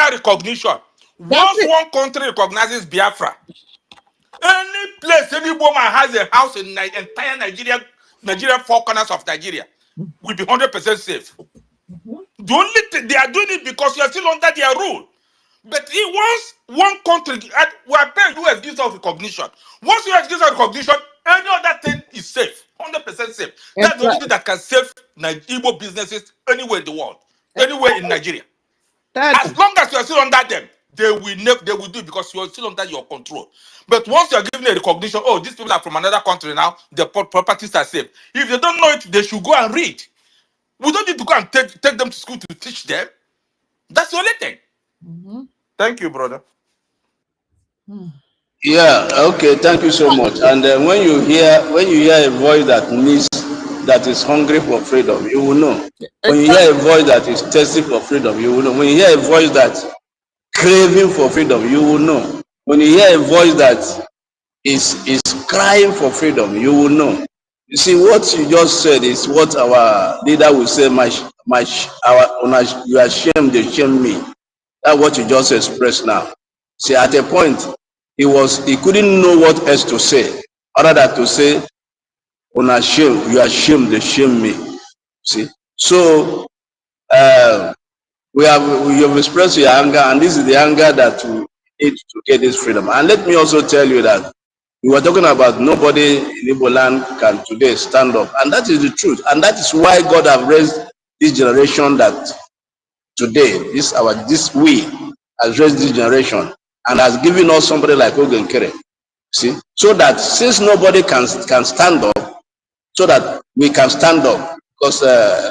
international recognition. Once one country recognizes Biafra, any place, any woman has a house in the entire Nigeria, 4 corners of Nigeria, will be 100% safe. The only thing they are doing it because you are still under their rule. But once one country, we are paying US gives us recognition. Once US gives us recognition, any other thing is safe, 100% safe. That's the only thing that can save Igbo businesses anywhere in the world, anywhere in Nigeria. As long as you are still under them, they will do it because you are still under your control. But once you are given a recognition, oh, these people are from another country now, their properties are safe. If they don't know it, they should go and read. We don't need to go and take them to school to teach them. That's the only thing. Thank you, brother. Yeah, okay, thank you so much. And when you hear a voice that is hungry for freedom, you will know. When you hear a voice that is thirsty for freedom, you will know. When you hear a voice that's craving for freedom, you will know. When you hear a voice that is crying for freedom, you will know. You see, what you just said is what our leader will say, you are ashamed, they shame me. That's what you just expressed now. See, at a point, he couldn't know what else to say, other than to say, you are ashamed, they shame me. See, so you have expressed your anger, and this is the anger that we need to get this freedom. And let me also tell you that we were talking about nobody in Igbo land can today stand up, and that is the truth. And that is why God have raised this generation that today, we has raised this generation and has given us somebody like Oge Nkere. See, so that since nobody can stand up, so that we can stand up, because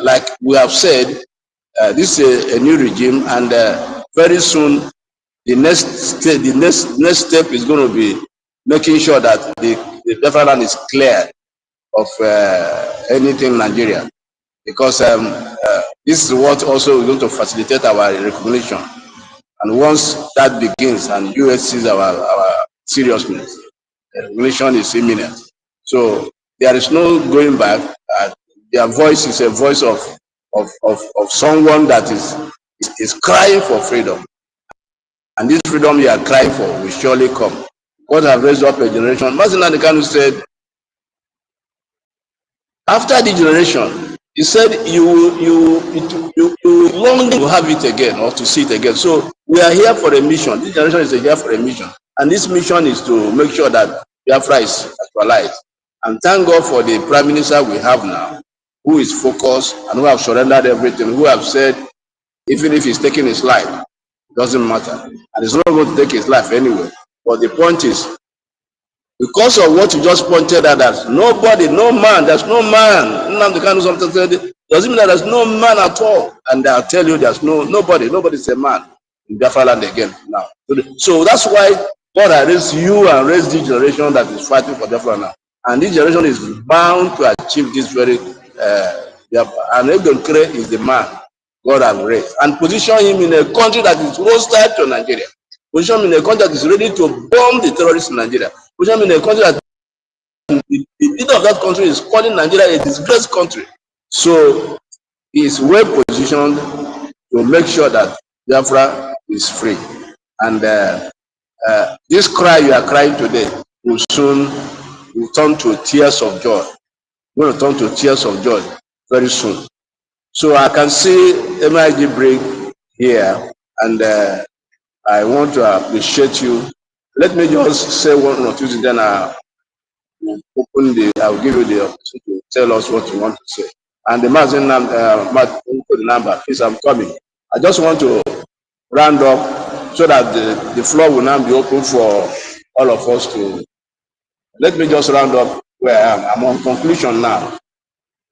like we have said, this is a new regime, and very soon the next step is going to be making sure that the Biafra land is clear of anything in Nigeria, because this is what also is going to facilitate our recognition. And once that begins and US sees our seriousness, recognition is imminent. So there is no going back. Their voice is a voice of someone that is crying for freedom. And this freedom you are crying for will surely come. God have raised up a generation. Master KANU said, after the generation, he said you long to have it again or to see it again. So we are here for a mission. This generation is here for a mission. And this mission is to make sure that Biafra is actualized. And thank God for the Prime Minister we have now, who is focused and who have surrendered everything, who have said, even if he's taking his life, it doesn't matter. And he's not going to take his life anyway. But the point is, because of what you just pointed out, that nobody, no man, there's no man. NNAMDI KANU something said, doesn't mean that there's no man at all. And I'll tell you, there's nobody's a man in Biafra land again now. So that's why God has raised you and raised this generation that is fighting for Biafra now. And this generation is bound to achieve this very and Oge Nkere is the man God has raised. And position him in a country that is hostile to Nigeria. Position him in a country that is ready to bomb the terrorists in Nigeria. Position him in a country that the leader of that country is calling Nigeria a disgraced country. So he is well positioned to make sure that Biafra is free. And this cry you are crying today will soon turn to tears of joy. We're going to turn to tears of joy very soon. So I can see MIG break here, and I want to appreciate you. Let me just say one or two things, then I'll give you the opportunity to tell us what you want to say. And the number, please, I'm coming. I just want to round up so that the floor will now be open for all of us to. Let me just round up where I am. I'm on conclusion now.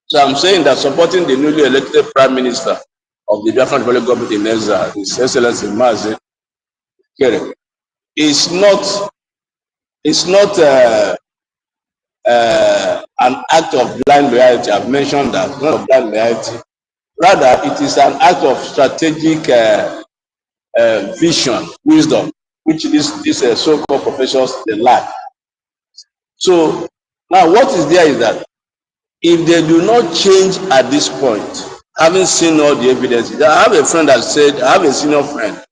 So I'm saying that supporting the newly elected Prime Minister of the Biafran Republic government in exile, His Excellency Oge Nkere, is not an act of blind loyalty. I've mentioned that, not of blind loyalty. Rather, it is an act of strategic vision, wisdom, which these so-called professors they lack. So now what is there is that if they do not change at this point, having seen all the evidence, I have a friend that said, I have a senior friend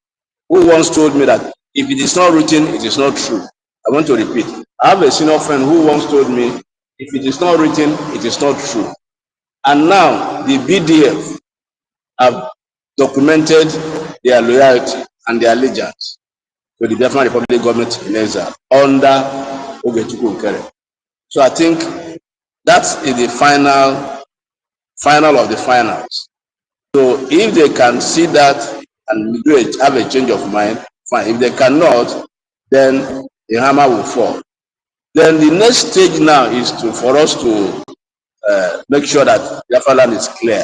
who once told me that if it is not written, it is not true. I want to repeat. I have a senior friend who once told me, if it is not written, it is not true. And now the BDF have documented their loyalty and their allegiance to the Biafran Republic government in exile under Oge Nkere. So I think that is the final of the finals. So if they can see that and have a change of mind, fine. If they cannot, then the hammer will fall. Then the next stage now is for us to make sure that Biafra land is clear.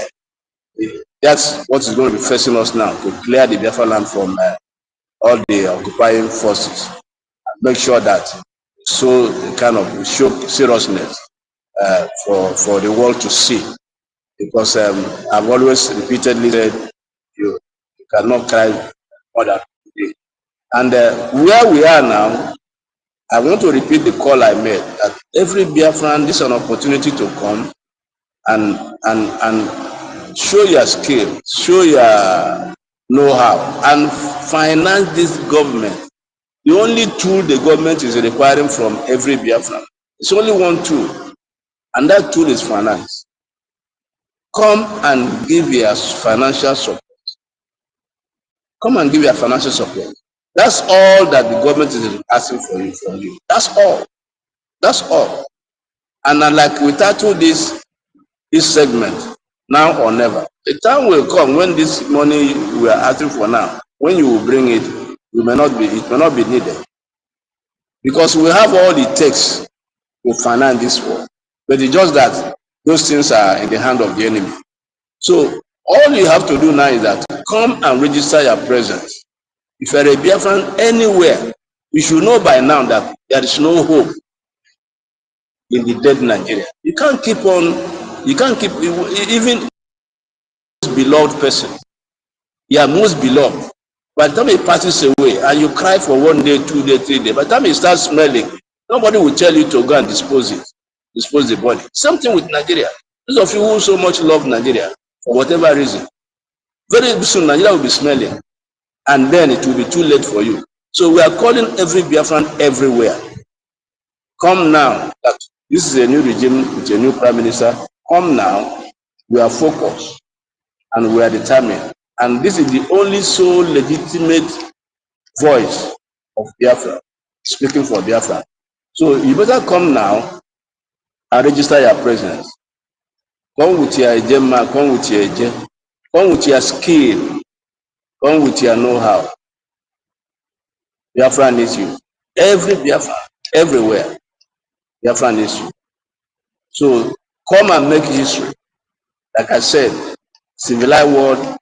That's what is going to be facing us now, to clear the Biafra land from all the occupying forces. And make sure that so kind of show seriousness for the world to see. Because I've always repeatedly said, you cannot cry more than today. And where we are now, I want to repeat the call I made, that every Biafran, this is an opportunity to come and show your skill, show your know-how, and finance this government. The only tool the government is requiring from every Biafran, it's only one tool, and that tool is finance. Come and give your financial support. Come and give your financial support. That's all that the government is asking from you. That's all. That's all. And like we titled this segment, now or never. The time will come when this money we are asking for now, when you will bring it, it may not be needed. Because we have all it takes to finance this war. But it's just that those things are in the hand of the enemy. So all you have to do now is that come and register your presence. If you're a Biafran anywhere, you should know by now that there is no hope in the dead Nigeria. You can't keep even most beloved person. You are most beloved. By the time it passes away and you cry for 1 day, 2 days, 3 days, by the time it starts smelling, nobody will tell you to go and dispose the body. Same thing with Nigeria. Those of you who so much love Nigeria, for whatever reason, very soon Nigeria will be smelling, and then it will be too late for you. So we are calling every Biafran everywhere. Come now. This is a new regime with a new prime minister. Come now. We are focused and we are determined. And this is the only so legitimate voice of Biafra, speaking for Biafra. So you better come now and register your presence. Come with your agenda, come with your agenda, come with your skill, come with your know-how. Biafra needs you. Every Biafra, everywhere, Biafra needs you. So come and make history. Like I said, civilized world,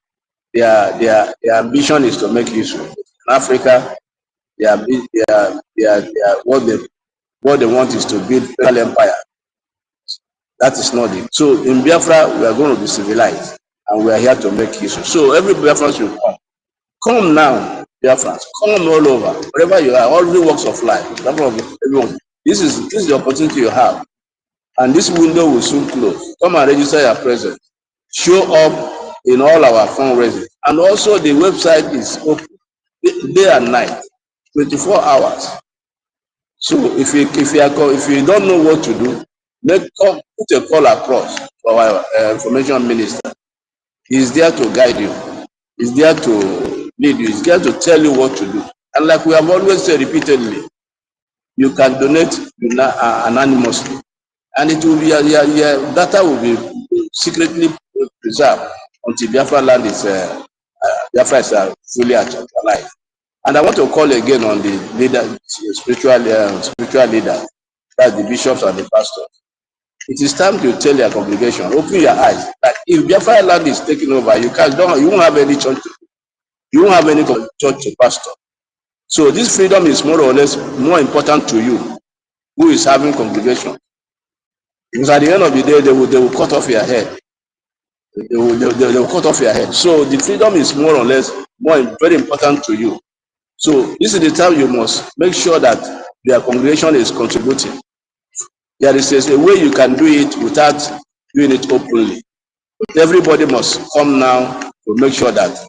their ambition is to make history. In Africa, what they want is to build an empire. That is not it. So in Biafra, we are going to be civilized, and we are here to make history. So every Biafran should come. Come now, Biafrans. Come all over, wherever you are, all the walks of life. Everyone. This is the opportunity you have, and this window will soon close. Come and register your presence. Show up in all our fundraising, and also the website is open day and night, 24 hours. So if you don't know what to do, put a call across to our information minister. He's there to guide you. He's there to lead you. He's there to tell you what to do. And like we have always said repeatedly, you can donate anonymously, and it will be your data will be secretly preserved until Biafra land is fully actualized. And I want to call again on the leader, spiritual leader, that's the bishops and the pastors. It is time to tell your congregation, open your eyes. Like if Biafra land is taken over, you won't have any church. You won't have any church to pastor. So this freedom is more or less more important to you, who is having congregation. Because at the end of the day, they will cut off your head. They will cut off your head. So the freedom is more or less very important to you. So this is the time you must make sure that your congregation is contributing. There is a way you can do it without doing it openly. But everybody must come now to make sure that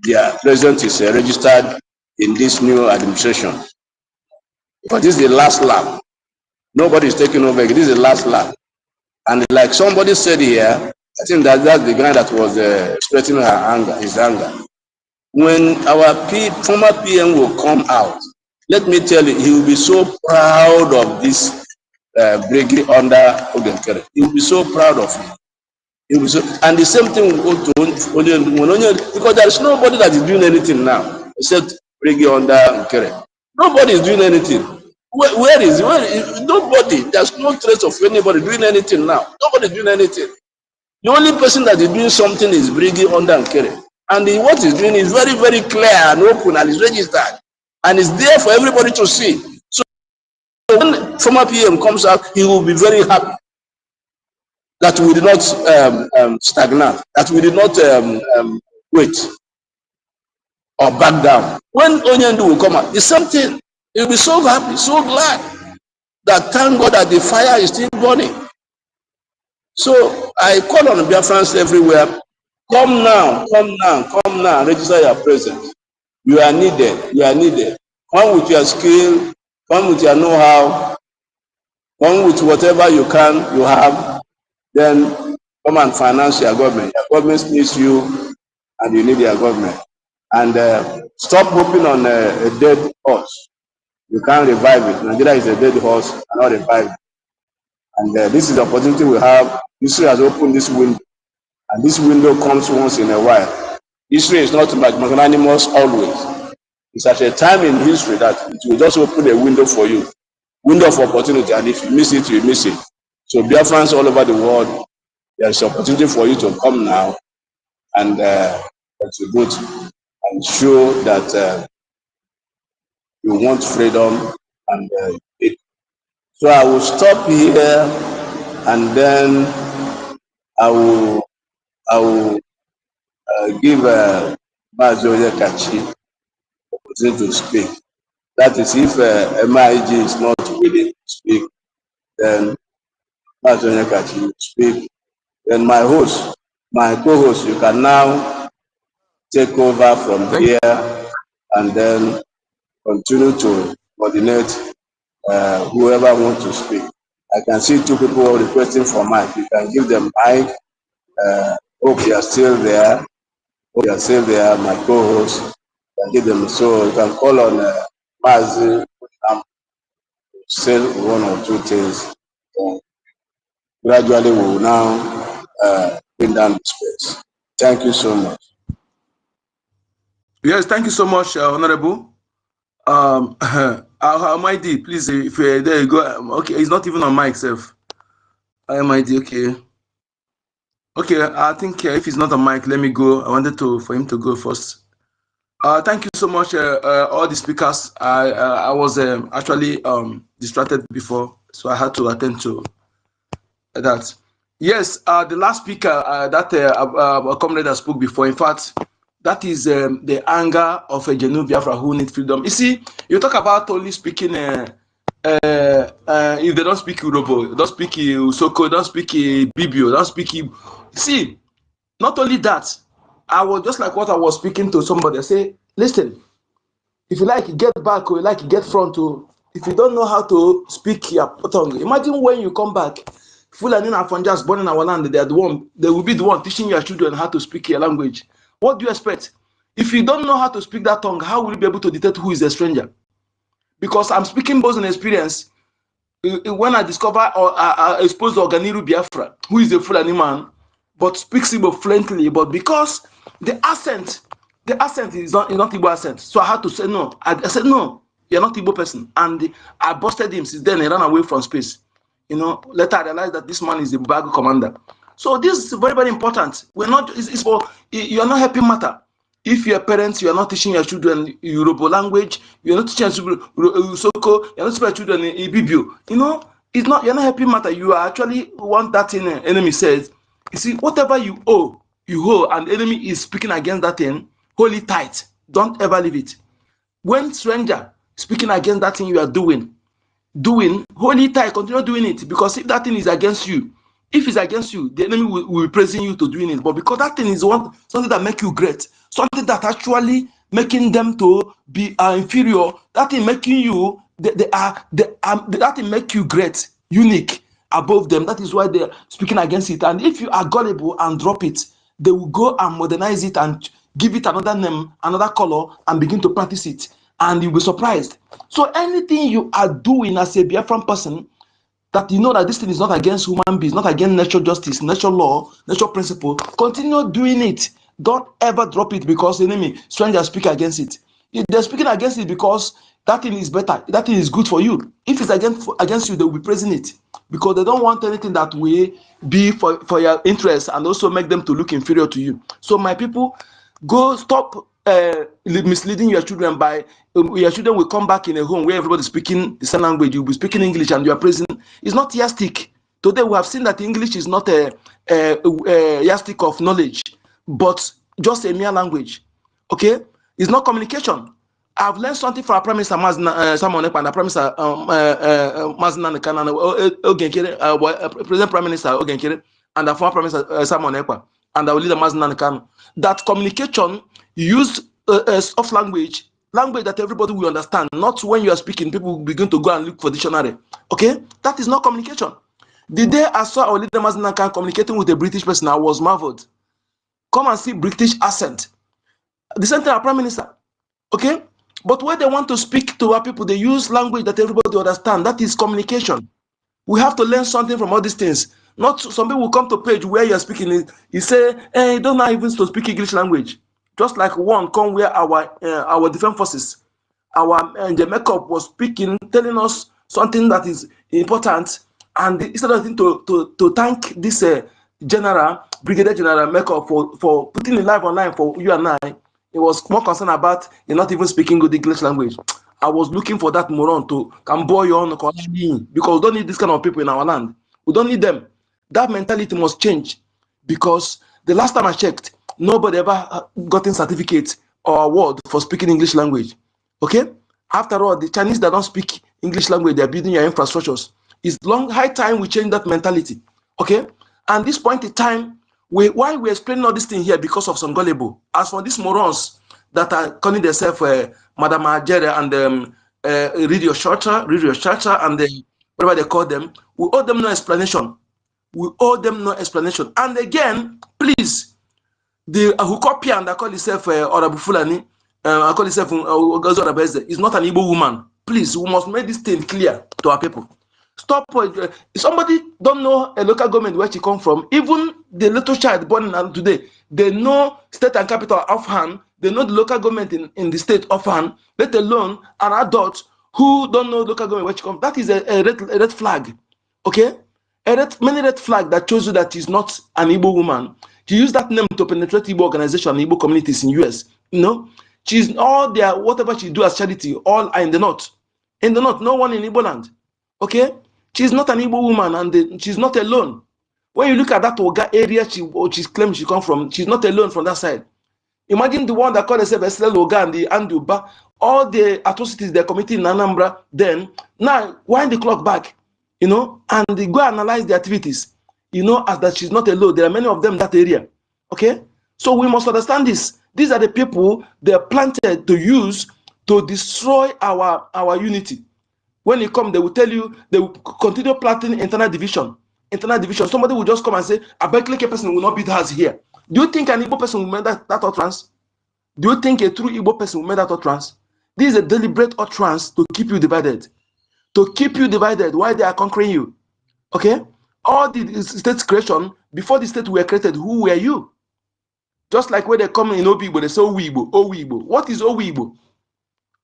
their president is registered in this new administration. But this is the last lap. Nobody is taking over. This is the last lap. And like somebody said here, I think that's the guy that was expressing his anger. When our former PM will come out, let me tell you, he will be so proud of this breaking under Oge Nkere. He will be so proud of it. And the same thing will go to Onye, because there is nobody that is doing anything now except breaking under Nkere. Nobody is doing anything. Where is nobody? There's no trace of anybody doing anything now. Nobody is doing anything. The only person that is doing something is bringing under Nkere. And what he's doing is very, very clear and open and is registered. And it's there for everybody to see. So when former PM comes out, he will be very happy that we did not stagnate, that we did not wait or back down. When Onyendu will come out, the same thing. He'll be so happy, so glad that thank God that the fire is still burning. So I call on Biafrans everywhere. Come now, come now, come now, register your presence. You are needed, you are needed. Come with your skill, come with your know-how, come with whatever you have, then come and finance your government. Your government needs you, and you need your government. And stop hoping on a dead horse. You can't revive it. Nigeria is a dead horse, you cannot revive it. And this is the opportunity we have. History has opened this window. And this window comes once in a while. History is not magnanimous always. It's at a time in history that it will just open a window for you. Window of opportunity. And if you miss it, you miss it. So Biafrans all over the world, there's an opportunity for you to come now and contribute and show that you want freedom and so I will stop here and then I will give Oge Nkere opportunity to speak. That is, if MIG is not willing to speak, then Oge Nkere will speak. Then my co-host, you can now take over from here and then continue to coordinate whoever wants to speak. I can see two people requesting for mic. You can give them mic. Hope you are still there. Hope you are still there, my co-host. Can give them, so you can call on Mazi say one or two things. Gradually, we will now bring down the space. Thank you so much. Yes, thank you so much, Honorable. MID, please, if there you go. Okay, he's not even on mic, self. MID, okay. Okay, I think if he's not on mic, let me go. I wanted for him to go first. Thank you so much, all the speakers. I was actually distracted before, so I had to attend to that. Yes, the last speaker that a comrade that spoke before, in fact, that is the anger of a genuine Biafra who needs freedom. You see, you talk about only speaking, if they don't speak Urobo, don't speak Usoko, don't speak Bibio, don't speak. See, not only that, I was just like what I was speaking to somebody. I say, listen, if you like, get back, or you like, get front. If you don't know how to speak your tongue, imagine when you come back, Fulani and Afonjas born in our land, they will be the one teaching your children how to speak your language. What do you expect? If you don't know how to speak that tongue, how will you be able to detect who is a stranger? Because I'm speaking based on experience. When I discover or I expose Oganiru Biafra, who is a Fulani man, but speaks Igbo fluently, but because the accent is not Igbo accent, so I had to say no. I said no, you're not Igbo person, and I busted him. Since then, he ran away from space. Later I realized that this man is a bag commander. So this is very, very important. We're not. It's for you're not helping matter. If your parents, you are not teaching your children Yoruba language, you're not teaching your children Usoko, you're not teaching your children Ibibio. It's not. You're not helping matter. You are actually want that thing. Enemy says. You see, whatever you owe, and the enemy is speaking against that thing. Hold it tight. Don't ever leave it. When stranger speaking against that thing you are doing, hold it tight. Continue doing it, because if that thing is against you, the enemy will be praising you to doing it. But because that thing is something that make you great, something that actually making them to be inferior, that is making you, that is make you great, unique, above them. That is why they're speaking against it. And if you are gullible and drop it, they will go and modernize it and give it another name, another color, and begin to practice it. And you'll be surprised. So anything you are doing as a Biafran person, that you know that this thing is not against human beings, not against natural justice, natural law, natural principle, continue doing it. Don't ever drop it because enemy, strangers speak against it. If they're speaking against it because that thing is better, that thing is good for you. If it's against you, they will be praising it because they don't want anything that will be for your interest and also make them to look inferior to you. So my people, go stop misleading your children by your children will come back in a home where everybody's speaking the same language. You'll be speaking English and you are praising. It's not yastic. Today we have seen that English is not a yastic of knowledge, but just a mere language. Okay, it's not communication. I've learned something from our Prime Minister Samuel Ekpa and our Prime Minister Oge Nkere, President Prime Minister Oge Nkere, and the former Prime Minister Samuel Ekpa, and our leader Mazina KANU, that communication used soft language that everybody will understand, not when you are speaking, people will begin to go and look for dictionary. Okay, that is not communication. The day I saw our leader Mazina KANU communicating with a British person, I was marveled. Come and see British accent. The same thing our Prime Minister. Okay, but when they want to speak to our people, they use language that everybody understand. That is communication. We have to learn something from all these things. Not some people will come to page where you're speaking. You say, hey, you don't know even to speak English language. Just like one come where our defense forces, the makeup was speaking, telling us something that is important, and instead of to thank this general, brigadier general makeup for putting it live online for you and I, he was more concerned about not even speaking good English language. I was looking for that moron to can boy on because we don't need this kind of people in our land. We don't need them. That mentality must change because the last time I checked, nobody ever gotten certificate or award for speaking English language. Okay? After all, the Chinese that don't speak English language, they're building your infrastructures. It's high time we change that mentality. Okay? And this point in time, why we're explaining all this thing here because of some gullible. As for these morons that are calling themselves Madam Ajere and Radio Shorter, and whatever they call them, we owe them no explanation. We owe them no explanation. And again, please, the Hukopian that call himself Orabu Fulani, I call himself Ogazorabeze, is not an Igbo woman. Please, we must make this thing clear to our people. Stop. Somebody don't know a local government where she come from. Even the little child born today, they know state and capital offhand. They know the local government in the state offhand. Let alone an adult who don't know local government where she come. That is a red flag. Okay, many red flag that shows you that she's not an Igbo woman. She used that name to penetrate Igbo organization, Igbo communities in US. You know, she's all there. Whatever she do as charity, all are in the north. In the north, no one in Igbo land. Okay, she's not an Igbo woman, and she's not alone. When you look at that Oga area she claims she come from, she's not alone from that side. Imagine the one that called herself Estelle Oga and the Anduba, all the atrocities they're committing in Anambra. Then now wind the clock back, you know, and they go analyze the activities, you know, as that she's not alone. There are many of them in that area. Okay, so we must understand this. These are the people they're planted to use to destroy our unity. When you come, they will tell you, they will continue planting internal division. Internal division. Somebody will just come and say, a Berkeley person will not beat us here. Do you think an Igbo person will make that utterance? Do you think a true Igbo person will make that utterance? This is a deliberate utterance to keep you divided. To keep you divided while they are conquering you. Okay? All the state creation, before the state were created, who were you? Just like when they come in Obi Igbo, they say Owibo, Owibo. What is Owibo?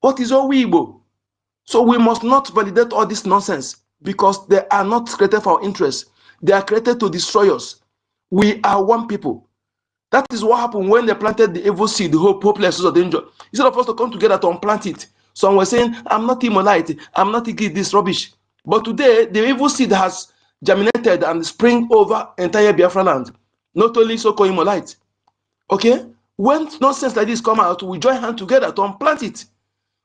What is Owibo? So we must not validate all this nonsense because they are not created for our interests. They are created to destroy us. We are one people. That is what happened when they planted the evil seed, the hopeless of danger. Instead of us to come together to unplant it. Some were saying, I'm not Imolite, I'm not this rubbish. But today, the evil seed has germinated and spring over entire Biafra land. Not only so-called Imolite. Okay? When nonsense like this come out, we join hands together to unplant it.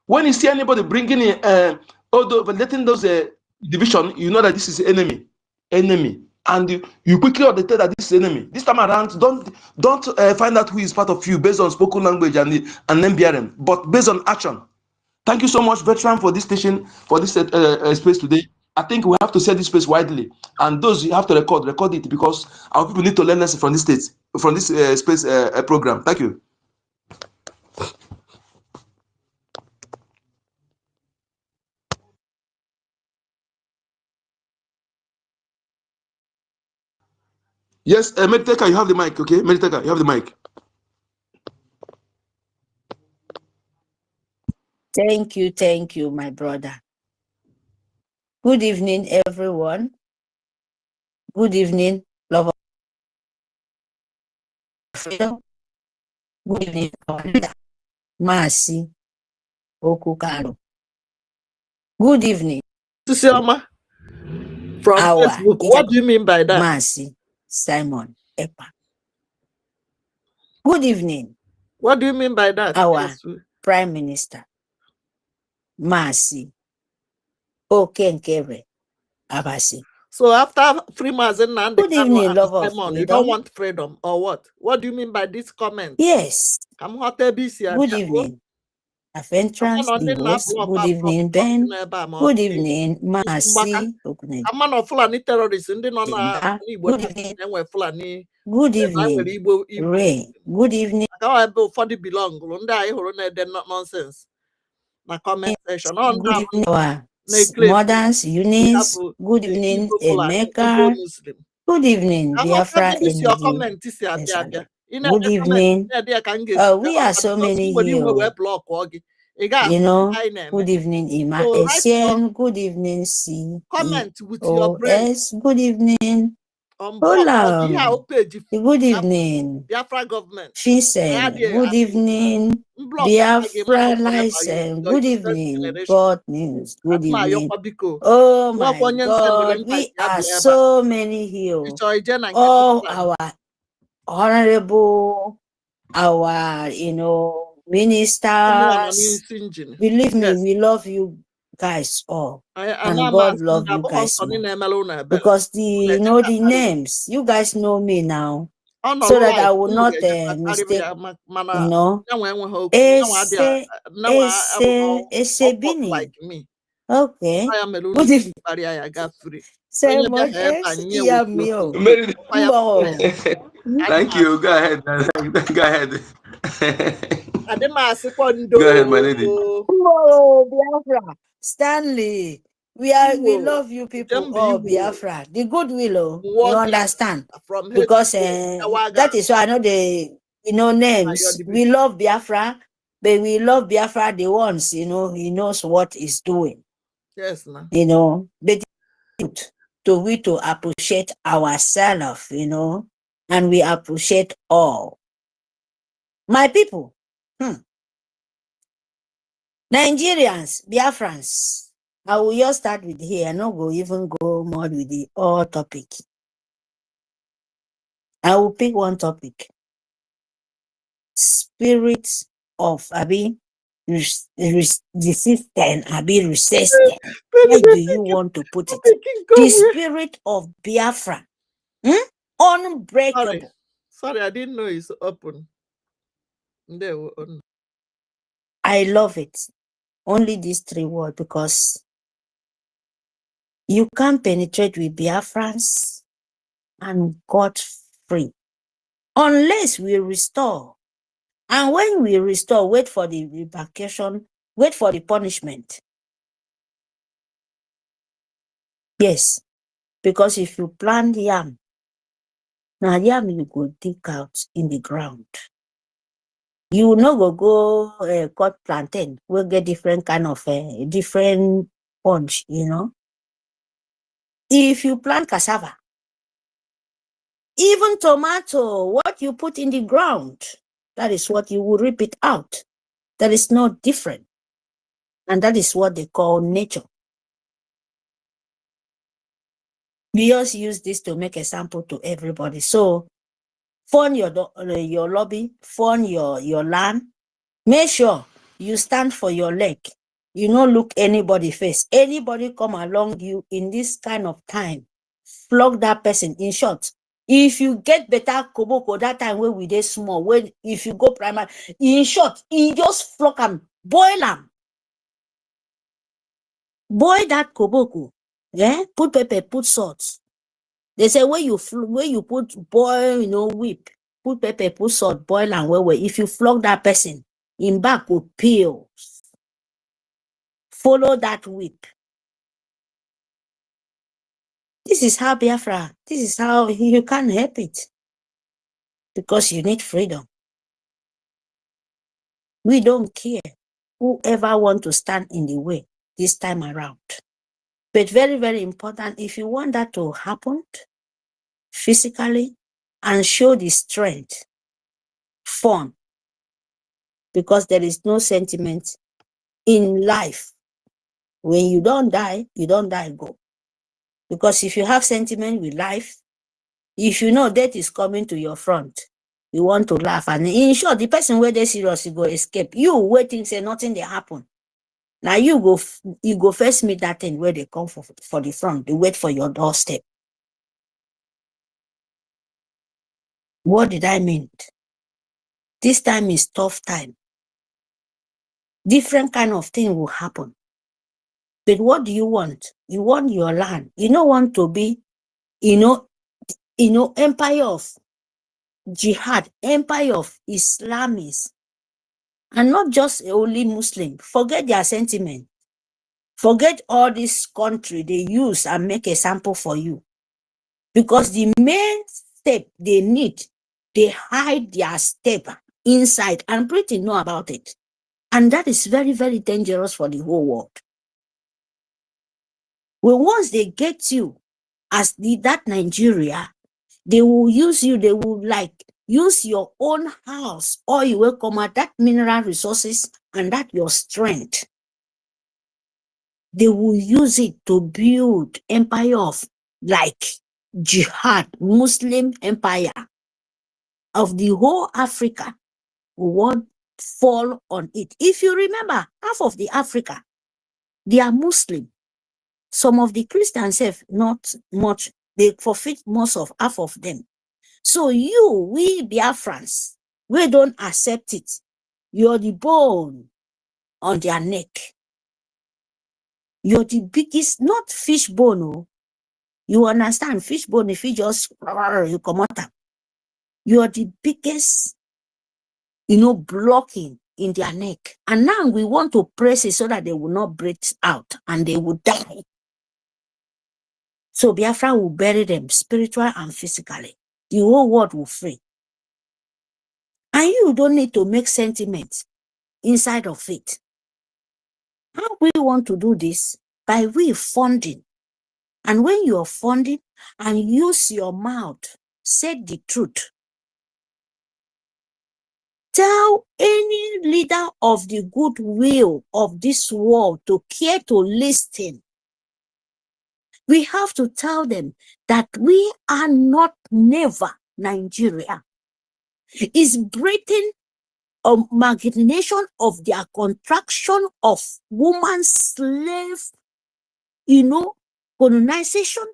When you see anybody bringing in, letting those division, you know that this is enemy. Enemy. and you quickly detect that this is enemy. This time around, don't find out who is part of you based on spoken language and NBRM, but based on action. Thank you so much, veteran, for this station, for this space today. I think we have to set this space widely, and those you have to record it, because our people need to learn lessons from this state, from this space program. Thank you. Yes, Mediteka, you have the mic, okay? Mediteka, you have the mic. Thank you, my brother. Good evening, everyone. Good evening, love of freedom. Good evening, our leader, Masi Okukaro. Good evening. Sisioma from Facebook. What do you mean by that? Masi Simon Epa. Good evening. What do you mean by that? Our Prime Minister, Masi Oge Nkere Abasi. So after 3 months in NNAMDI, good evening, love of Simon, freedom. you don't want freedom or what? What do you mean by this comment? Yes. Good evening. Of entrance, the host. Good evening, Ben. Good evening, Masi. Terrorists. Good evening. Good evening, Ray. Good evening. Nonsense. Na comment section. Good evening, Mothers, Eunice. Good evening, Emeka. Good evening, Biafra Energy. Good evening. We are so many here. You know, good evening, Ima Essien. Good evening, C. Comment with your brain. Good evening. Hola. Good evening. Biafra government. Fisen. Good evening. Biafra license. Good evening. God news. Good evening. Oh my God. We are so many here. All our honorable, our, ministers. Believe me, we love you guys all. And God love you guys more. Because the names, you guys know me now. So that I will not mistake, Bini. Okay. Good evening. Thank you. Go ahead. Go ahead. Go ahead, my lady. Biafra. Stanley. We love you people. Oh, Biafra. The goodwill, you understand? Because that is why I know the names. We love Biafra, but we love Biafra the ones, he knows what he's doing. Yes, ma'am. But to appreciate ourselves, and we appreciate all. My people, Nigerians, Biafrans, I will just start with here. I'm not going to even go more with the all topic. I will pick one topic. Spirits of resistant, resistant. Why do you want to put it? The spirit of Biafra. Unbreakable. Sorry, I didn't know it's open. I love it. Only these 3 words, because you can't penetrate with Biafrans and got free unless we restore. And when we restore, wait for the repercussion, wait for the punishment. Yes, because if you plant yam, now yam you go dig out in the ground. You no go cut plantain. We'll get different kind of different punch, If you plant cassava, even tomato, what you put in the ground, that is what you will reap it out. That is not different. And that is what they call nature. We just use this to make a sample to everybody. So, fund your lobby, fund your land. Make sure you stand for your leg. You don't look anybody face. Anybody come along you in this kind of time, flog that person. In short, if you get better koboko that time when we dey small, when if you go primary, in short, you just flog them, boil them. Boil that koboko, yeah, put pepper, put salt. They say when you put boil, whip, put pepper, put salt, boil and well. If you flog that person, in back will peel. Follow that whip. This is how Biafra. This is how you can't help it, because you need freedom. We don't care whoever want to stand in the way this time around. But very, very important, if you want that to happen physically and show the strength, fun, because there is no sentiment in life. When you don't die, go. Because if you have sentiment with life, if you know death is coming to your front, you want to laugh. And in short, the person where they serious, you go escape. You waiting, say nothing they happen. Now you go first meet that thing where they come for the front. They wait for your doorstep. What did I mean? This time is tough time. Different kind of thing will happen. But what do you want? You want your land. You don't want to be, empire of jihad, empire of Islamists, and not just only Muslim. Forget their sentiment. Forget all this country they use and make a sample for you. Because the main step they need, they hide their step inside, and Britain know about it. And that is very, very dangerous for the whole world. Well, once they get you as that Nigeria, they will use you, they will use your own house, or you will come at that mineral resources and that your strength. They will use it to build empire of jihad, Muslim empire of the whole Africa. Won't fall on it. If you remember, half of the Africa, they are Muslim. Some of the Christians have not much. They forfeit most of half of them. So we Biafrans, we don't accept it. You're the bone on their neck. You're the biggest, not fish bone. Oh. You understand? Fish bone, if you just, you come out. You're the biggest, blocking in their neck. And now we want to press it so that they will not break out and they will die. So Biafra will bury them spiritually and physically. The whole world will free. And you don't need to make sentiments inside of it. How we want to do this? By way of funding. And when you are funding and use your mouth, say the truth. Tell any leader of the goodwill of this world to care to listen. We have to tell them that we are not never Nigeria. It's Britain a imagination of their contraction of woman slave, colonization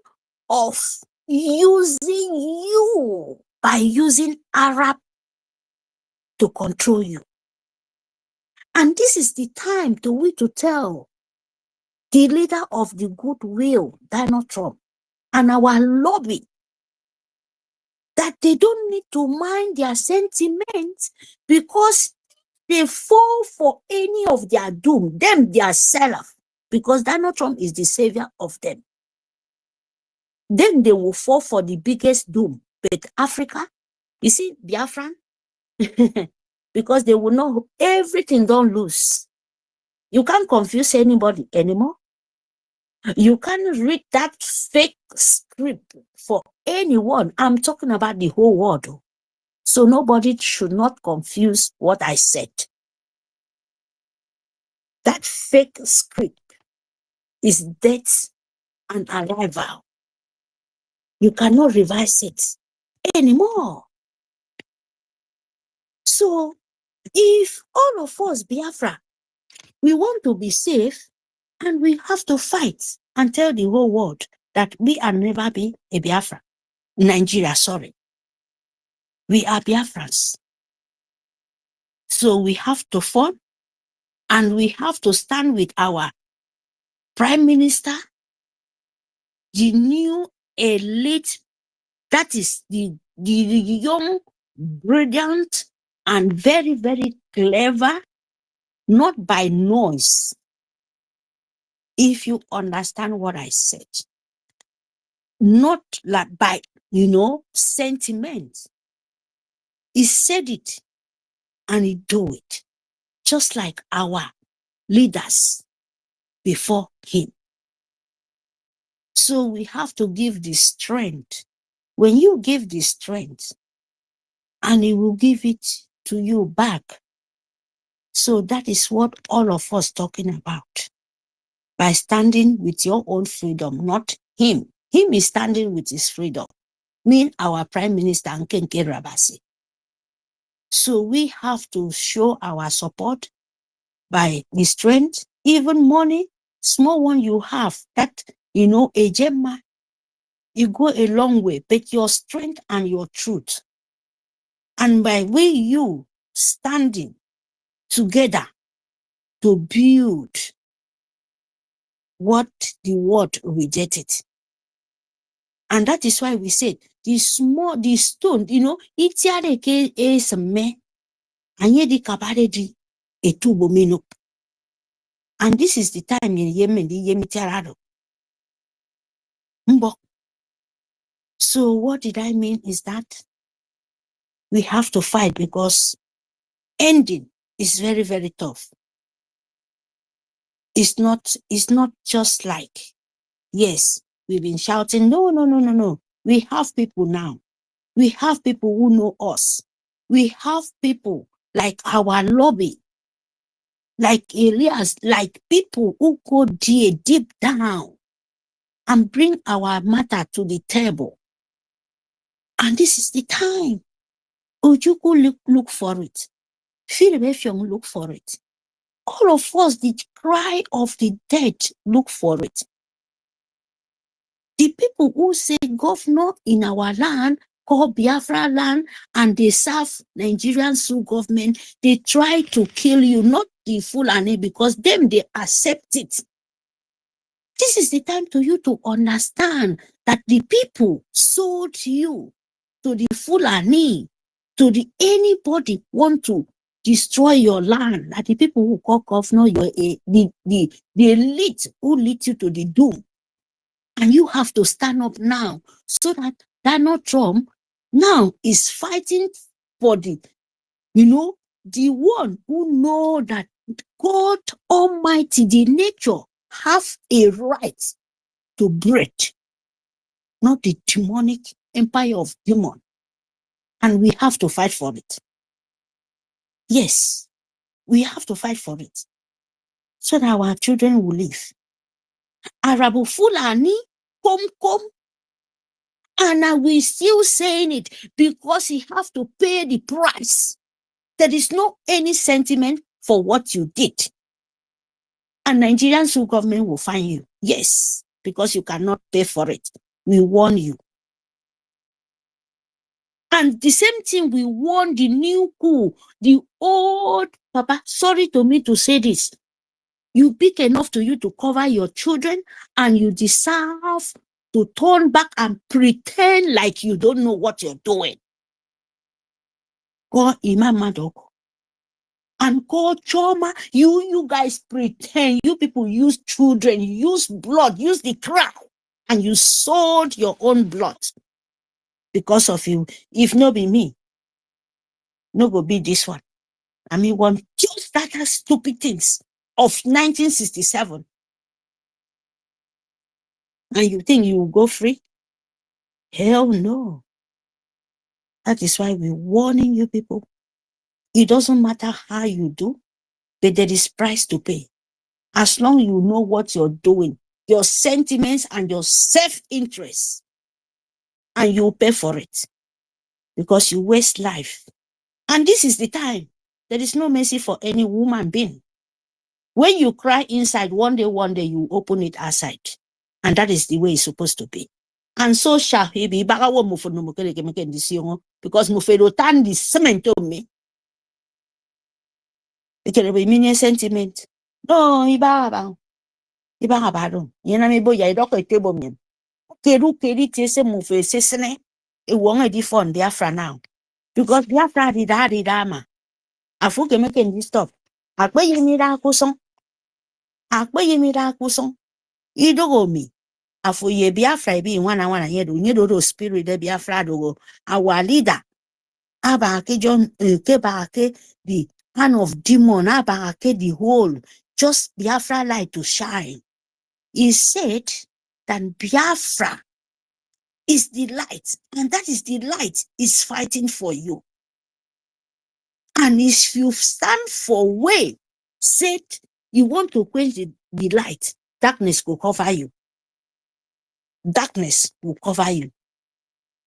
of using you by using Arab to control you. And this is the time to tell the leader of the goodwill, Donald Trump, and our lobby, that they don't need to mind their sentiments, because they fall for any of their doom, them their self, because Donald Trump is the savior of them. Then they will fall for the biggest doom. But Africa, you see, Biafran, because they will know everything don't lose. You can't confuse anybody anymore. You can't read that fake script for anyone. I'm talking about the whole world. So nobody should not confuse what I said. That fake script is death and arrival. You cannot revise it anymore. So if all of us, Biafra, we want to be safe, and we have to fight and tell the whole world that we are never be a Biafra. Nigeria, sorry. We are Biafrans. So we have to fall and we have to stand with our Prime Minister, the new elite, that is the young, brilliant, and very, very clever, not by noise. If you understand what I said, not like by, sentiment. He said it and he do it, just like our leaders before him. So we have to give the strength. When you give the strength, and he will give it to you back. So that is what all of us talking about. By standing with your own freedom, not him. Him is standing with his freedom. Me, our Prime Minister, Oge Nkere. So we have to show our support by the strength, even money, small one you have, that, a gemma, you go a long way, but your strength and your truth. And by way you standing together to build what the world rejected. And that is why we said the stone, itiareke esme, anyedi kabaredi etubomino. And this is the time in Yemen, the Yemitarado. So what did I mean is that we have to fight, because ending is very, very tough. It's not just like, yes, we've been shouting, no. We have people now. We have people who know us. We have people like our lobby, like Elias, like people who go deep down and bring our matter to the table. And this is the time. Ojuku look for it. Philip look for it. All of us, the cry of the dead, look for it. The people who say governor in our land, called Biafra land, and they serve Nigerian Sioux government, they try to kill you, not the Fulani, because them, they accept it. This is the time to you to understand that the people sold you to the Fulani, to the anybody want to destroy your land, that the people who call governor, the elite who lead you to the doom. And you have to stand up now, so that Donald Trump now is fighting for the one who know that God Almighty, the nature, have a right to break, not the demonic empire of demon. And we have to fight for it. Yes, we have to fight for it, so that our children will live. Arabu Fulani, come. And I will still saying it, because he have to pay the price. There is no any sentiment for what you did. And Nigerian Sioux government will find you. Yes, because you cannot pay for it. We warn you. And the same thing, we warn the new coup, the old Papa. Sorry to me to say this. You big enough to you to cover your children, and you deserve to turn back and pretend like you don't know what you're doing. Go Imam Madoko. And call Choma, you guys pretend, you people use children, use blood, use the crowd, and you sold your own blood because of you. If no be me, no go be this one. I mean, one just that stupid things of 1967. And you think you will go free? Hell no. That is why we're warning you people. It doesn't matter how you do, but there is price to pay. As long as you know what you're doing, your sentiments and your self-interest, and you pay for it, because you waste life. And this is the time. There is no mercy for any woman being. When you cry inside, one day you open it outside. And that is the way it's supposed to be. And so shall he be. Because mufero tan the cement on me. It can be meaning sentiment. No, ibaba. Ibaba. Yena me boy, I don't table me. Keru keri tese mufe sesene. It won't a different Biafra now. Because Biafra did ama. Afuke make stop. Akwe yimira kuson. Akwe yimira kuson. Idogo me. Afu ye Biafra be wana yedo. Nyedo spirit de Biafra dogo. Our leader. Abake John Kebake the hand of demon. Abake the whole. Just Biafra light to shine. He said that Biafra is the light, and that is the light is fighting for you. And if you stand for way, said you want to quench the light, darkness will cover you. Darkness will cover you.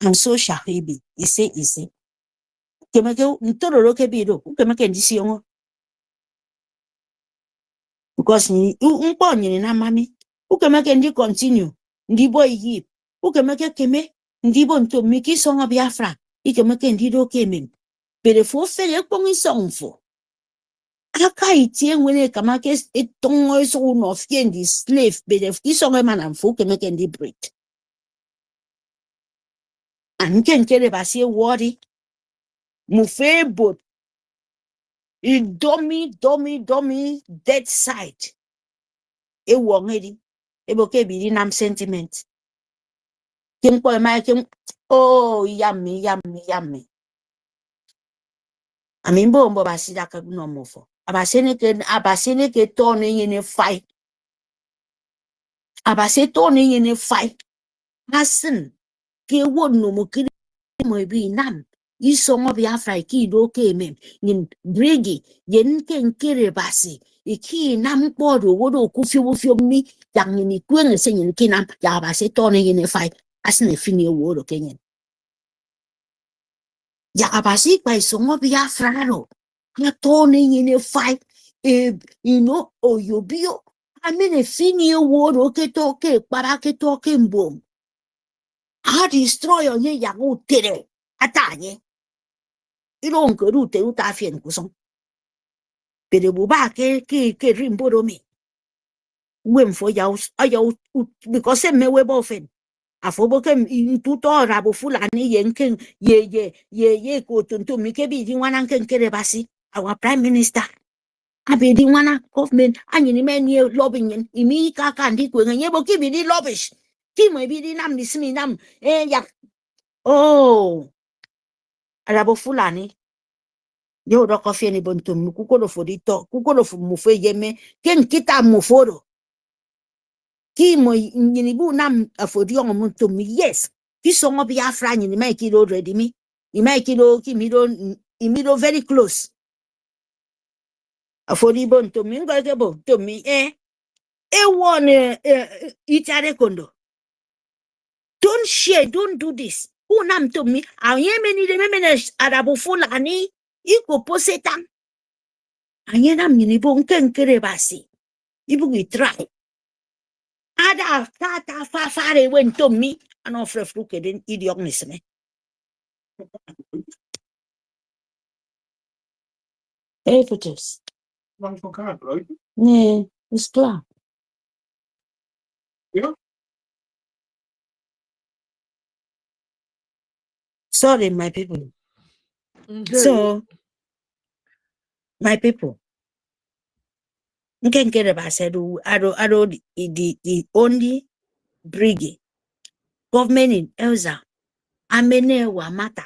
And so shall he be. He say. Because who can make continue? Ndi boy yip. Who can make a keme? Ndi bon to Mickey song of Biafra. He can make ndido keme. But the four fair pong song for. Aka itien when a kamakes it tongue is all of the slave, but if this song a man and folk can make ndi break. And can tell if I say wordy. Mufe boat. It dummy, dead side. A wong eddy. A bouquet be nam sentiment. Kim boy my kim. Oh, yummy. I mean, bombo basida no more for. Abasene ke turning in a fight. Abase turning in a fight. Hasten. Ke would no more kidding may be none. You song of Biafra ki do came in Briggy, yen ken kere basi. A key nam bodo would kufi me, young in the queen singing kinam, Yabase turning in a fight. As an affinity word of Kenyan. Yabasi by song of Biafra. Not turning in a fight, you know, or you be. I mean, a senior word, okay, but I can talk in boom. I destroy on ye yago tere, atanye. You don't go to Utafian Kuson. But the Bubake, Rimbodo me. When for yaus, because I'm me often. I forgot in tutor Rabofulani Yenkin, ye, go to me, kebi, one uncle Kerebasi, our prime minister. I be the one government, and you man ye lobbying, and me can't dig when you will give me the lobbish. Kim may be the nam, this me nam, yak. Oh, Arabofulani. Yo rock off any buntum, Kukono for the talk, Kukono for Mufe Yeme, Ken Kita Muforo. Kim, Yinibu nam for the young muntum, yes. This song of Biafra, you make it already me. You make it all, Kimido very close. For the buntum, Mingo to me, eh? One itare kondo. Don't share, don't do this. Unam to me, I am any remenes Arabofulani, Iko posetan. I am minibon Oge Nkere basi. Ibu we try. Ada tata fafare went to me and offer fluke in idiotism. Hey, putters. Lang van kaart, right? Nee, is klaar. Ja. Sorry, my people. So, my people. Oge Nkere said, I don't the only brigade government in Elsa. Amene Wamata.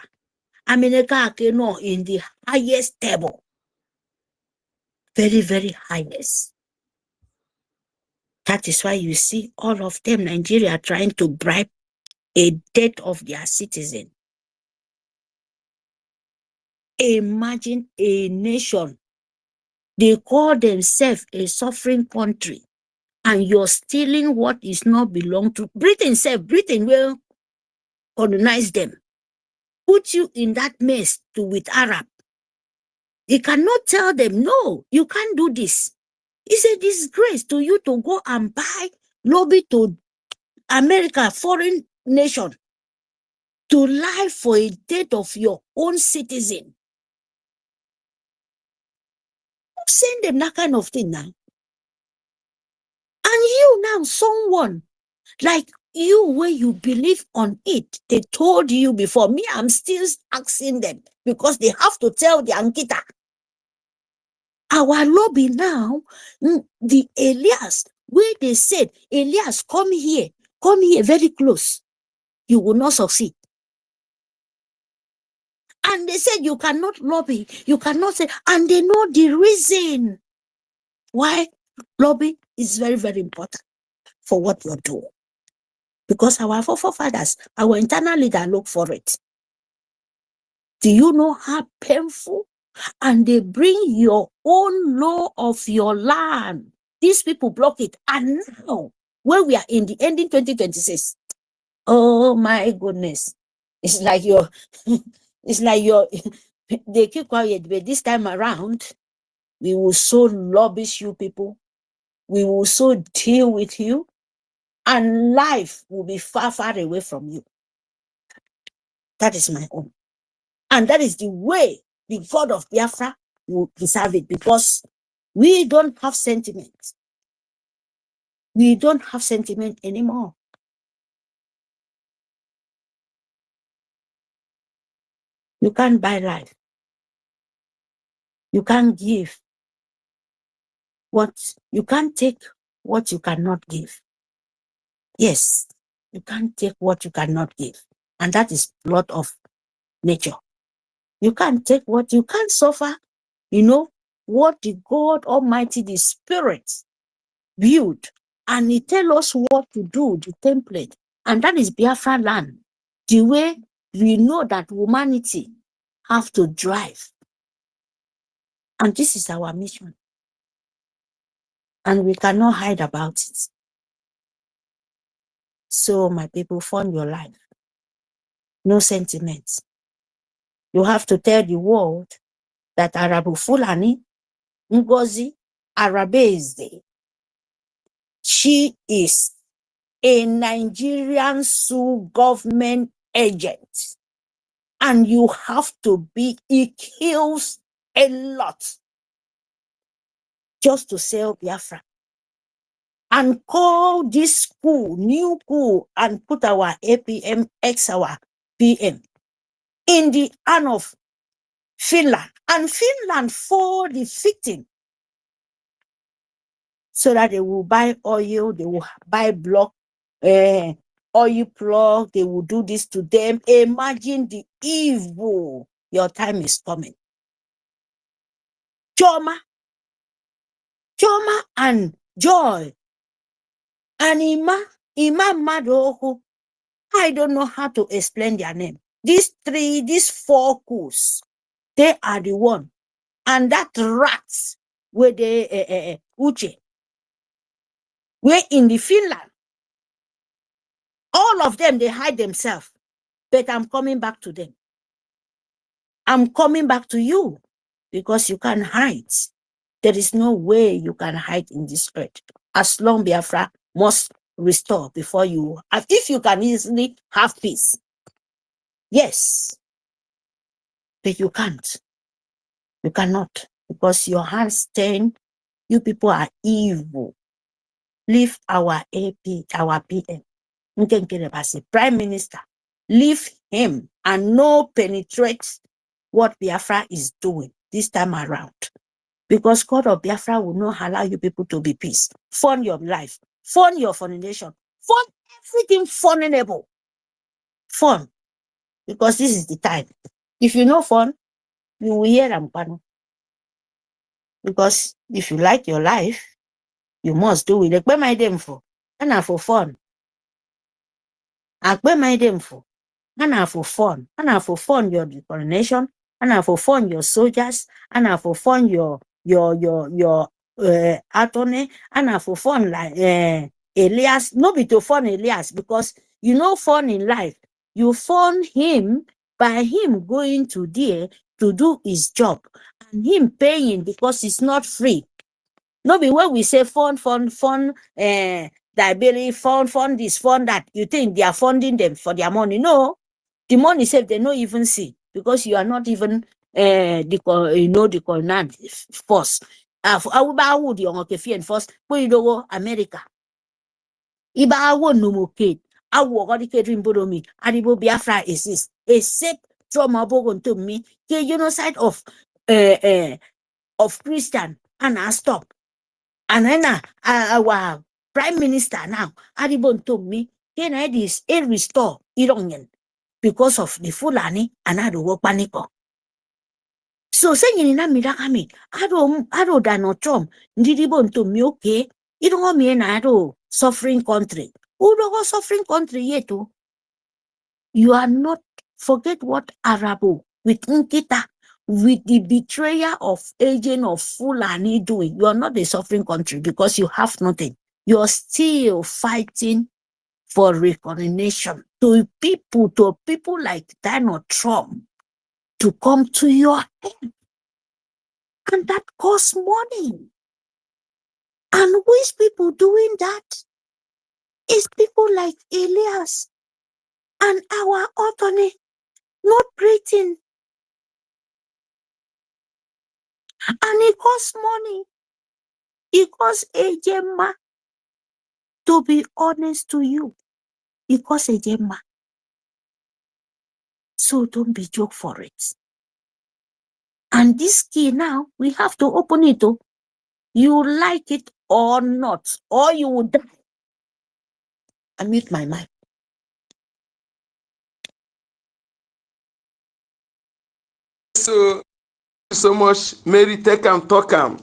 Ameneka Akeno in the highest table. Very, very highest. That is why you see all of them, Nigeria, trying to bribe a debt of their citizen. Imagine a nation. They call themselves a sovereign country. And you're stealing what is not belong to Britain. Britain will colonize them. Put you in that mess with Arab. They cannot tell them, no, you can't do this. It's a disgrace to you to go and buy lobby to America, foreign nation, to lie for a death of your own citizen. Send them that kind of thing now. And you now, someone like you, where you believe on it, they told you before. Me, I'm still asking them because they have to tell the Ankita. Our lobby now, the Elias, where they said, Elias, come here very close. You will not succeed. And they said you cannot lobby, you cannot say, and they know the reason why lobby is very, very important for what you're doing. Because our forefathers, our internal leader look for it. Do you know how painful? And they bring your own law of your land. These people block it. And now, when we are in the ending 2026, oh my goodness. It's like they keep quiet, but this time around, we will so lobbish you people. We will so deal with you. And life will be far, far away from you. That is my own. And that is the way the God of Biafra will deserve it, because we don't have sentiment. We don't have sentiment anymore. You can't buy life. You can't give you can't take what you cannot give. Yes, you can't take what you cannot give. And that is lot of nature. You can't take what you can't suffer. You know, what the God Almighty, the Spirit, build, and He tell us what to do, the template. And that is Biafra land. The way we know that humanity have to drive. And this is our mission. And we cannot hide about it. So, my people, fund your life. No sentiments. You have to tell the world that Arabu Fulani, Ngozi, Arabese, she is a Nigerian Sioux government agent. And you have to be, it kills a lot just to sell Biafra. And call this school, new school, and put our APM X our PM in the hand of Finland. And Finland for the victim. So that they will buy oil, they will buy block, oil plug, they will do this to them. Imagine the evil. Your time is coming. Choma and Joy and Ima Madoho. I don't know how to explain their name. These four coups, they are the one. And that rats where they Uche, where in the Finland, all of them, they hide themselves. But I'm coming back to them. I'm coming back to you, because you can't hide. There is no way you can hide in this earth. As long Biafra must restore before you have, if you can easily have peace. Yes. But you can't. You cannot, because your hands stained. You people are evil. Leave our AP, our PM, Oge Nkere, Prime Minister. Leave him and no penetrate what Biafra is doing this time around. Because God of Biafra will not allow you people to be peace. Fund your life. Fund your foundation. Fund everything fundable. Fund. Because this is the time. If you know fun, you will hear them. Because if you like your life, you must do it. Like, my them for? And for fun. My them for? And for fun. And for fun your coronation. And for fun your soldiers. And for fun your attorney. And for fun like Elias. No be to fun Elias, because you know fun in life. You fund him by him going to there to do his job, and him paying, because it's not free. No be when we say fund, that really fund this, fund that. You think they are funding them for their money? No, the money itself they don't even see, because you are not even the coordinate force. Awu would you okay first? But you go America. Iba awo numokate. Awo godi kedrin bodomi. Adibo Biafra exist. A sick trauma bogon to me. The genocide of Christian and I stop. And then our prime minister now, Adibon told me, can I this restore Irongen because of the Fulani and I do work panico. So saying in Amirakami, I don't Donald Trump, Didibon to me, okay, you don't want me and I do suffering country. Who don't go suffering country yet? You are not, forget what Arabo with Nkita, with the betrayal of agent of Fulani doing. You are not a suffering country because you have nothing. You are still fighting for recognition to people like Donald Trump to come to your help. And that costs money. And which people doing that? Is people like Elias and our attorney not breathing. And it costs money. It costs a gemma. To be honest to you, it costs a gemma. So don't be joke for it. And this key now, we have to open it up. You like it or not, or you will die. I mute my mic. So much, Mary, take them, talk them.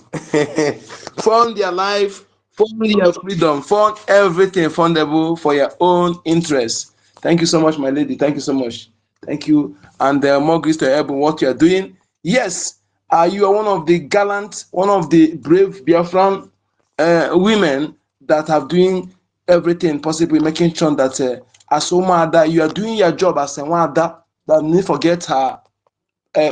Fund their life, fund your freedom, fund everything fundable for your own interest. Thank you so much, my lady. Thank you so much. Thank you. And more grace to help in what you are doing. Yes, you are one of the gallant, one of the brave Biafran women that have doing everything possible, making sure that as a woman, you are doing your job as a woman that need forget her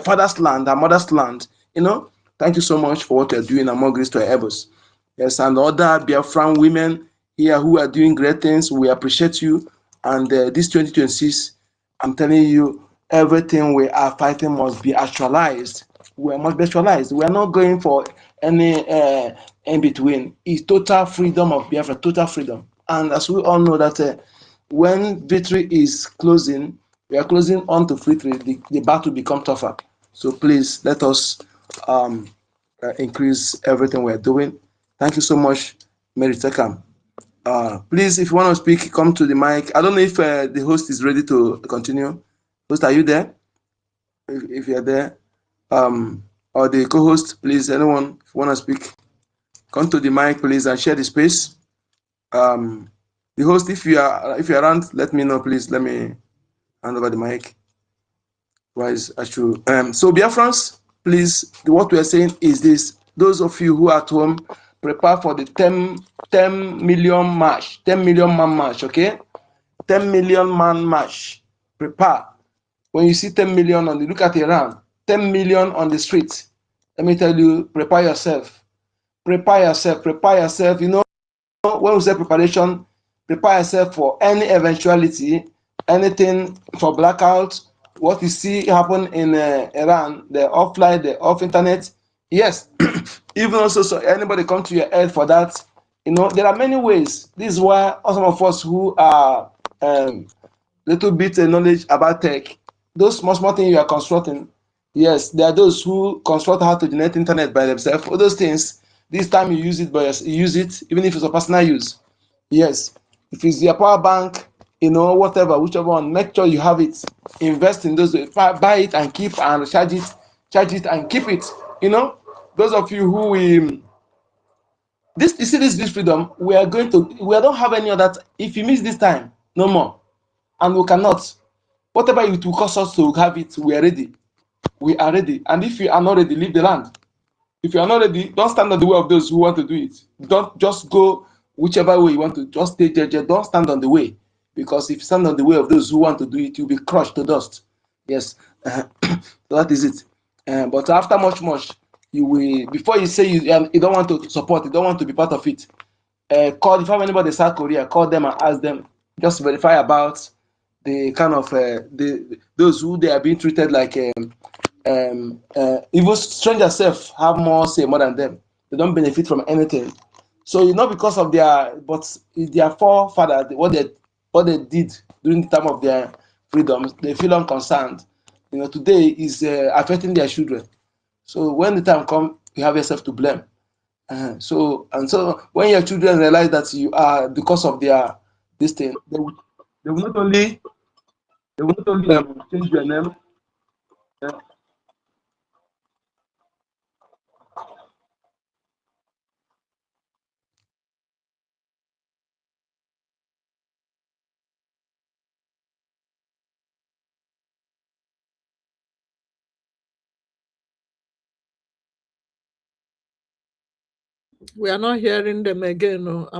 father's land, our mother's land, Thank you so much for what you're doing, and more grace to our elbows. Yes, and other Biafran women here who are doing great things, we appreciate you. And this 2026, I'm telling you, everything we are fighting must be actualized. We must be actualized. We are not going for any in between. It's total freedom of Biafra, total freedom. And as we all know that when victory is closing, we are closing on to victory, the battle become tougher. So please let us increase everything we're doing. Thank you so much, Mary Tekam. Please, if you want to speak, come to the mic. I don't know if the host is ready to continue. Host, are you there? If you're there, or the co-host, please, anyone, if you want to speak, come to the mic, please, and share the space. The host, if you're around, let me know, please. Let me hand over the mic. So Biafrans, please, what we are saying is this: those of you who are at home, prepare for the 10 million march, 10 million man march, okay? 10 million man march. Prepare. When you see 10 million look at Iran, 10 million on the street. Let me tell you, prepare yourself. Prepare yourself. Prepare yourself. When we say preparation, prepare yourself for any eventuality, anything for blackout. What you see happen in Iran, they're offline, they're off internet. Yes, even also so anybody come to your head for that. There are many ways. This is why some of us who are little bit knowledge about tech, those small things you are constructing. Yes, there are those who construct how to generate internet by themselves. All those things, this time you use it, but you use it even if it's a personal use. Yes, if it's your power bank, whatever, whichever one, make sure you have it. Invest in those, buy it and keep and charge it and keep it. Those of you who you see this freedom, we don't have any other. If you miss this time, no more, and we cannot. Whatever it will cost us to have it, we are ready. We are ready. And if you are not ready, leave the land. If you are not ready, don't stand on the way of those who want to do it. Don't just go whichever way you want to. Just stay there. Don't stand on the way. Because if you stand on the way of those who want to do it, you'll be crushed to dust. Yes. So that is it. But after much, you will, before you say you don't want to support, you don't want to be part of it, call, if you have anybody in South Korea, call them and ask them, just verify about the kind of those who they are being treated like even strangers self have more say more than them. They don't benefit from anything. So not because of but their forefathers, what they did during the time of their freedoms, they feel unconcerned. Today is affecting their children. So when the time comes, you have yourself to blame. So when your children realize that you are because of their this thing, they will not only change your name. We are not hearing them again. No.